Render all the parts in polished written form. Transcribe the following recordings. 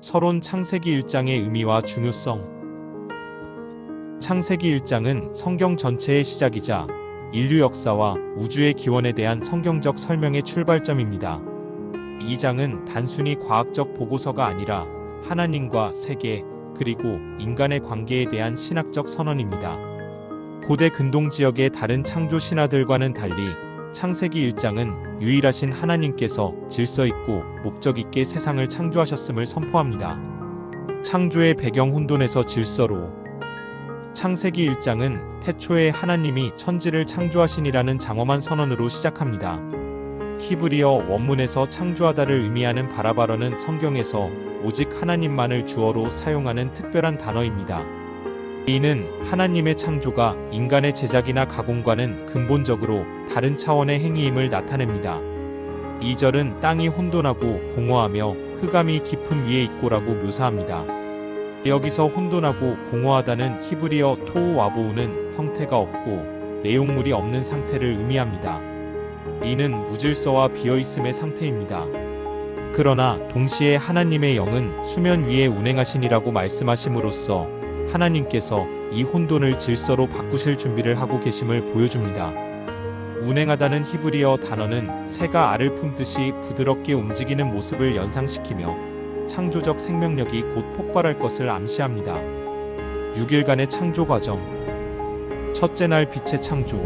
서론 창세기 1장의 의미와 중요성. 창세기 1장은 성경 전체의 시작이자 인류 역사와 우주의 기원에 대한 성경적 설명의 출발점입니다. 2장은 단순히 과학적 보고서가 아니라 하나님과 세계, 그리고 인간의 관계에 대한 신학적 선언입니다. 고대 근동 지역의 다른 창조 신화들과는 달리 창세기 1장은 유일하신 하나님께서 질서 있고 목적 있게 세상을 창조하셨음을 선포합니다. 창조의 배경 혼돈에서 질서로. 창세기 1장은 태초에 하나님이 천지를 창조하시니라는 장엄한 선언으로 시작합니다. 히브리어 원문에서 창조하다를 의미하는 바라바러는 성경에서 오직 하나님만을 주어로 사용하는 특별한 단어입니다. 이는 하나님의 창조가 인간의 제작이나 가공과는 근본적으로 다른 차원의 행위임을 나타냅니다. 2절은 땅이 혼돈하고 공허하며 흑암이 깊음 위에 있고라고 묘사합니다. 여기서 혼돈하고 공허하다는 히브리어 토우와보우는 형태가 없고 내용물이 없는 상태를 의미합니다. 이는 무질서와 비어있음의 상태입니다. 그러나 동시에 하나님의 영은 수면 위에 운행하시니라고 말씀하심으로써 하나님께서 이 혼돈을 질서로 바꾸실 준비를 하고 계심을 보여줍니다. 운행하다는 히브리어 단어는 새가 알을 품듯이 부드럽게 움직이는 모습을 연상시키며 창조적 생명력이 곧 폭발할 것을 암시합니다. 6일간의 창조 과정. 첫째 날 빛의 창조.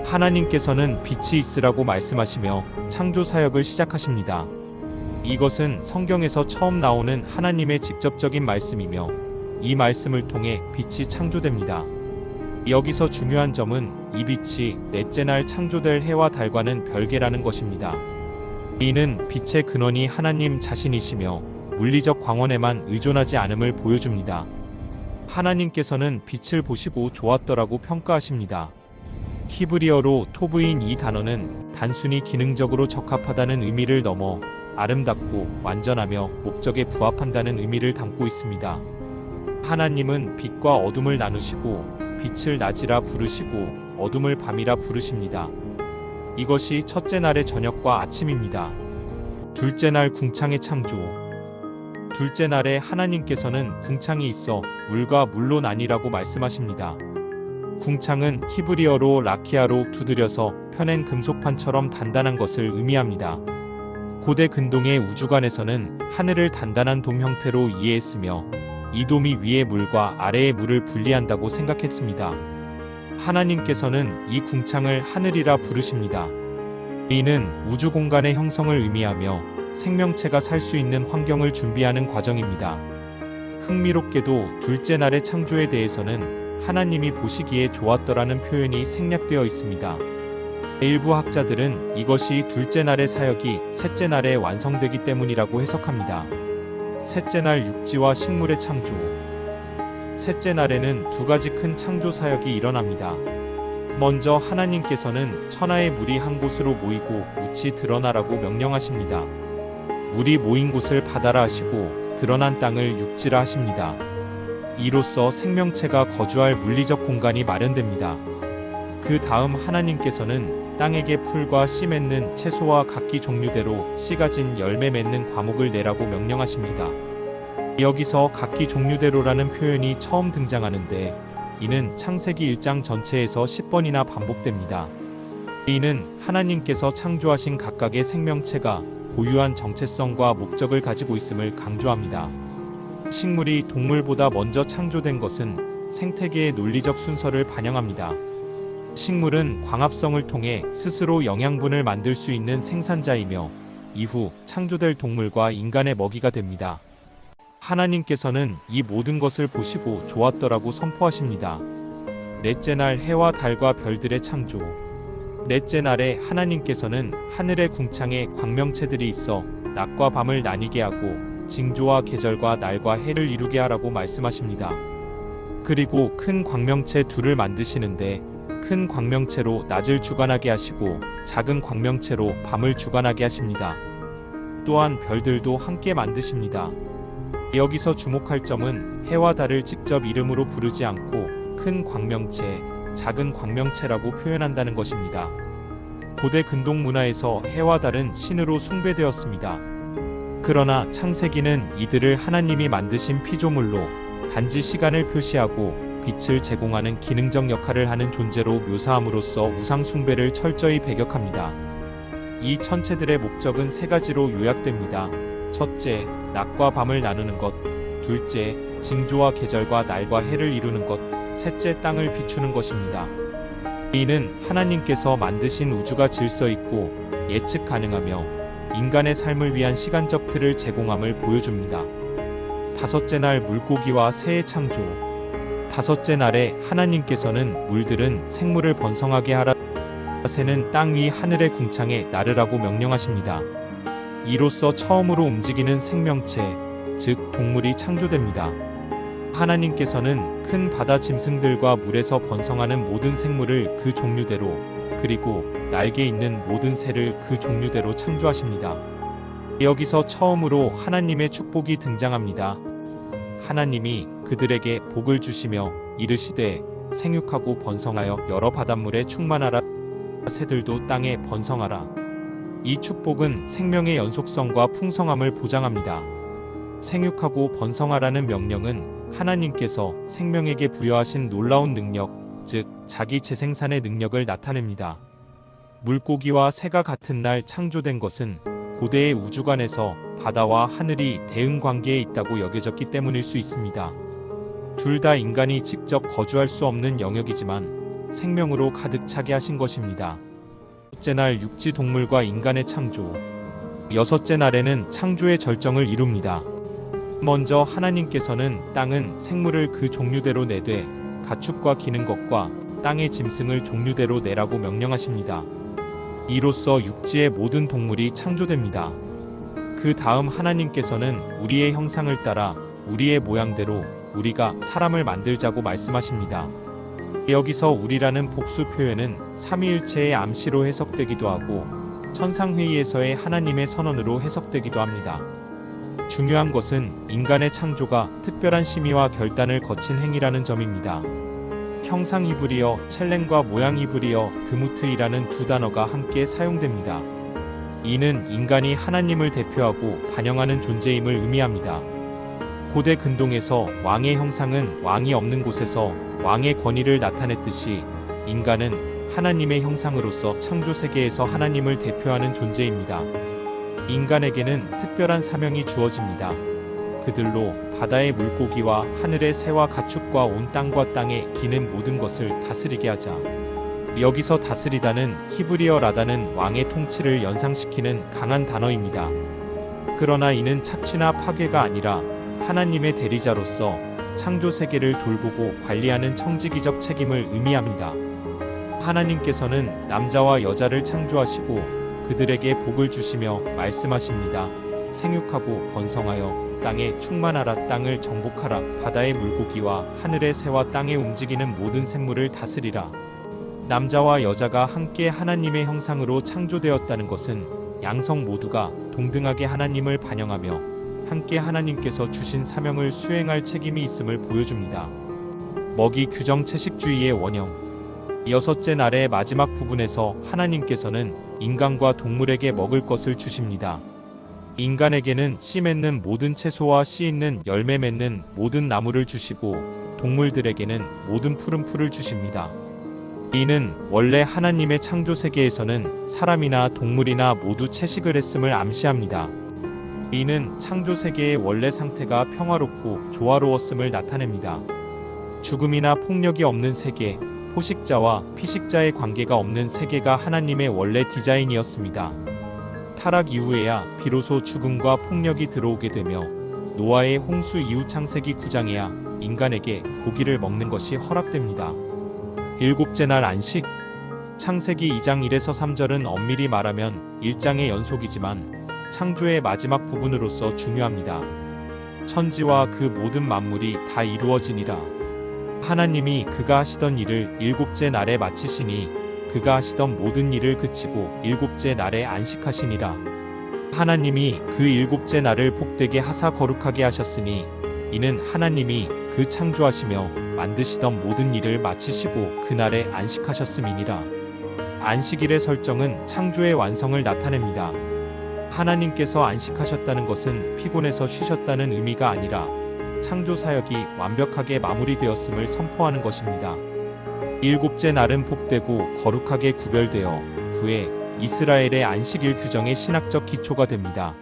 하나님께서는 빛이 있으라고 말씀하시며 창조 사역을 시작하십니다. 이것은 성경에서 처음 나오는 하나님의 직접적인 말씀이며 이 말씀을 통해 빛이 창조됩니다. 여기서 중요한 점은 이 빛이 넷째 날 창조될 해와 달과는 별개라는 것입니다. 이는 빛의 근원이 하나님 자신이시며 물리적 광원에만 의존하지 않음을 보여줍니다. 하나님께서는 빛을 보시고 좋았더라고 평가하십니다. 히브리어로 토브인 이 단어는 단순히 기능적으로 적합하다는 의미를 넘어 아름답고 완전하며 목적에 부합한다는 의미를 담고 있습니다. 하나님은 빛과 어둠을 나누시고 빛을 낮이라 부르시고 어둠을 밤이라 부르십니다. 이것이 첫째 날의 저녁과 아침입니다. 둘째 날 궁창의 창조. 둘째 날에 하나님께서는 궁창이 있어 물과 물로 나뉘라고 말씀하십니다. 궁창은 히브리어로 라키아로 두드려서 펴낸 금속판처럼 단단한 것을 의미합니다. 고대 근동의 우주관에서는 하늘을 단단한 돔 형태로 이해했으며 이 돔이 위의 물과 아래의 물을 분리한다고 생각했습니다. 하나님께서는 이 궁창을 하늘이라 부르십니다. 이는 우주 공간의 형성을 의미하며 생명체가 살 수 있는 환경을 준비하는 과정입니다. 흥미롭게도 둘째 날의 창조에 대해서는 하나님이 보시기에 좋았더라는 표현이 생략되어 있습니다. 일부 학자들은 이것이 둘째 날의 사역이 셋째 날에 완성되기 때문이라고 해석합니다. 셋째 날 육지와 식물의 창조. 셋째 날에는 두 가지 큰 창조 사역이 일어납니다. 먼저 하나님께서는 천하의 물이 한 곳으로 모이고 묻이 드러나라고 명령하십니다. 물이 모인 곳을 바다라 하시고 드러난 땅을 육지라 하십니다. 이로써 생명체가 거주할 물리적 공간이 마련됩니다. 그 다음 하나님께서는 땅에게 풀과 씨 맺는 채소와 각기 종류대로 씨 가진 열매 맺는 과목을 내라고 명령하십니다. 여기서 각기 종류대로라는 표현이 처음 등장하는데 이는 창세기 1장 전체에서 10번이나 반복됩니다. 이는 하나님께서 창조하신 각각의 생명체가 고유한 정체성과 목적을 가지고 있음을 강조합니다. 식물이 동물보다 먼저 창조된 것은 생태계의 논리적 순서를 반영합니다. 식물은 광합성을 통해 스스로 영양분을 만들 수 있는 생산자이며 이후 창조될 동물과 인간의 먹이가 됩니다. 하나님께서는 이 모든 것을 보시고 좋았더라고 선포하십니다. 넷째 날 해와 달과 별들의 창조. 넷째 날에 하나님께서는 하늘의 궁창에 광명체들이 있어 낮과 밤을 나뉘게 하고 징조와 계절과 날과 해를 이루게 하라고 말씀하십니다. 그리고 큰 광명체 둘을 만드시는데 큰 광명체로 낮을 주관하게 하시고 작은 광명체로 밤을 주관하게 하십니다. 또한 별들도 함께 만드십니다. 여기서 주목할 점은 해와 달을 직접 이름으로 부르지 않고 큰 광명체, 작은 광명체라고 표현한다는 것입니다. 고대 근동 문화에서 해와 달은 신으로 숭배되었습니다. 그러나 창세기는 이들을 하나님이 만드신 피조물로 단지 시간을 표시하고 빛을 제공하는 기능적 역할을 하는 존재로 묘사함으로써 우상 숭배를 철저히 배격합니다. 이 천체들의 목적은 세 가지로 요약됩니다. 첫째, 낮과 밤을 나누는 것. 둘째, 징조와 계절과 날과 해를 이루는 것. 셋째, 땅을 비추는 것입니다. 이는 하나님께서 만드신 우주가 질서 있고 예측 가능하며 인간의 삶을 위한 시간적 틀을 제공함을 보여줍니다. 다섯째 날 물고기와 새의 창조. 다섯째 날에 하나님께서는 물들은 생물을 번성하게 하라, 새는 땅 위 하늘의 궁창에 나르라고 명령하십니다. 이로써 처음으로 움직이는 생명체, 즉 동물이 창조됩니다. 하나님께서는 큰 바다 짐승들과 물에서 번성하는 모든 생물을 그 종류대로, 그리고 날개 있는 모든 새를 그 종류대로 창조하십니다. 여기서 처음으로 하나님의 축복이 등장합니다. 하나님이 그들에게 복을 주시며 이르시되 생육하고 번성하여 여러 바닷물에 충만하라, 새들도 땅에 번성하라. 이 축복은 생명의 연속성과 풍성함을 보장합니다. 생육하고 번성하라는 명령은 하나님께서 생명에게 부여하신 놀라운 능력, 즉 자기 재생산의 능력을 나타냅니다. 물고기와 새가 같은 날 창조된 것은 고대의 우주관에서 바다와 하늘이 대응 관계에 있다고 여겨졌기 때문일 수 있습니다. 둘 다 인간이 직접 거주할 수 없는 영역이지만 생명으로 가득 차게 하신 것입니다. 첫째 날 육지 동물과 인간의 창조. 여섯째 날에는 창조의 절정을 이룹니다. 먼저 하나님께서는 땅은 생물을 그 종류대로 내되 가축과 기는 것과 땅의 짐승을 종류대로 내라고 명령하십니다. 이로써 육지의 모든 동물이 창조됩니다. 그 다음 하나님께서는 우리의 형상을 따라 우리의 모양대로 우리가 사람을 만들자고 말씀하십니다. 여기서 우리라는 복수 표현은 삼위일체의 암시로 해석되기도 하고 천상회의에서의 하나님의 선언으로 해석되기도 합니다. 중요한 것은 인간의 창조가 특별한 심의와 결단을 거친 행위라는 점입니다. 형상 히브리어 첼렘과 모양 히브리어 드무트이라는 두 단어가 함께 사용됩니다. 이는 인간이 하나님을 대표하고 반영하는 존재임을 의미합니다. 고대 근동에서 왕의 형상은 왕이 없는 곳에서 왕의 권위를 나타냈듯이 인간은 하나님의 형상으로서 창조 세계에서 하나님을 대표하는 존재입니다. 인간에게는 특별한 사명이 주어집니다. 그들로 바다의 물고기와 하늘의 새와 가축과 온 땅과 땅에 기는 모든 것을 다스리게 하자. 여기서 다스리다는 히브리어 라다는 왕의 통치를 연상시키는 강한 단어입니다. 그러나 이는 착취나 파괴가 아니라 하나님의 대리자로서 창조 세계를 돌보고 관리하는 청지기적 책임을 의미합니다. 하나님께서는 남자와 여자를 창조하시고 그들에게 복을 주시며 말씀하십니다. 생육하고 번성하여 땅에 충만하라, 땅을 정복하라, 바다의 물고기와 하늘의 새와 땅에 움직이는 모든 생물을 다스리라. 남자와 여자가 함께 하나님의 형상으로 창조되었다는 것은 양성 모두가 동등하게 하나님을 반영하며 함께 하나님께서 주신 사명을 수행할 책임이 있음을 보여줍니다. 먹이 규정 채식주의의 원형. 여섯째 날의 마지막 부분에서 하나님께서는 인간과 동물에게 먹을 것을 주십니다. 인간에게는 씨 맺는 모든 채소와 씨 있는 열매 맺는 모든 나무를 주시고 동물들에게는 모든 푸른 풀을 주십니다. 이는 원래 하나님의 창조 세계에서는 사람이나 동물이나 모두 채식을 했음을 암시합니다. 이는 창조 세계의 원래 상태가 평화롭고 조화로웠음을 나타냅니다. 죽음이나 폭력이 없는 세계, 포식자와 피식자의 관계가 없는 세계가 하나님의 원래 디자인이었습니다. 타락 이후에야 비로소 죽음과 폭력이 들어오게 되며 노아의 홍수 이후 창세기 9장에야 인간에게 고기를 먹는 것이 허락됩니다. 일곱째 날 안식. 창세기 2장 1에서 3절은 엄밀히 말하면 1장의 연속이지만 창조의 마지막 부분으로서 중요합니다. 천지와 그 모든 만물이 다 이루어지니라. 하나님이 그가 하시던 일을 일곱째 날에 마치시니 그가 하시던 모든 일을 그치고 일곱째 날에 안식하시니라. 하나님이 그 일곱째 날을 복되게 하사 거룩하게 하셨으니 이는 하나님이 그 창조하시며 만드시던 모든 일을 마치시고 그날에 안식하셨음이니라. 안식일의 설정은 창조의 완성을 나타냅니다. 하나님께서 안식하셨다는 것은 피곤해서 쉬셨다는 의미가 아니라 창조 사역이 완벽하게 마무리되었음을 선포하는 것입니다. 일곱째 날은 복되고 거룩하게 구별되어 후에 이스라엘의 안식일 규정의 신학적 기초가 됩니다.